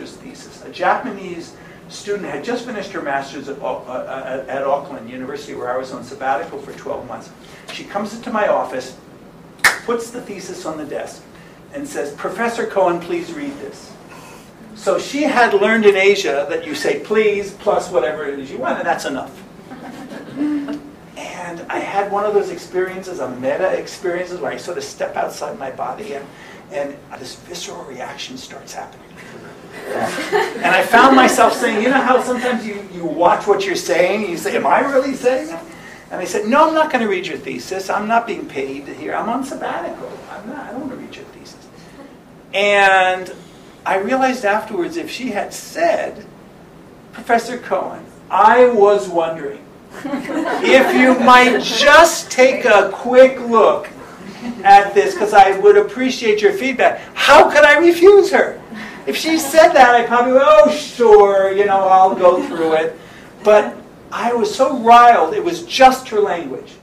master's thesis. A Japanese student had just finished her master's at Auckland University, where I was on sabbatical for 12 months. She comes into my office, puts the thesis on the desk, and says, "Professor Cohen, please read this." So she had learned in Asia that you say please plus whatever it is you want, and that's enough. And I had one of those experiences, a meta experiences, where I sort of step outside my body and this visceral reaction starts happening. And I found myself saying, you know how sometimes you watch what you're saying, and you say, am I really saying that? And I said, no, I'm not going to read your thesis. I'm not being paid here. I'm on sabbatical. I don't want to read your thesis. And I realized afterwards, if she had said, Professor Cohen, I was wondering if you might just take a quick look at this, because I would appreciate your feedback. How could I refuse her? If she said that, I probably would, oh, sure, you know, I'll go through it. But I was so riled, it was just her language.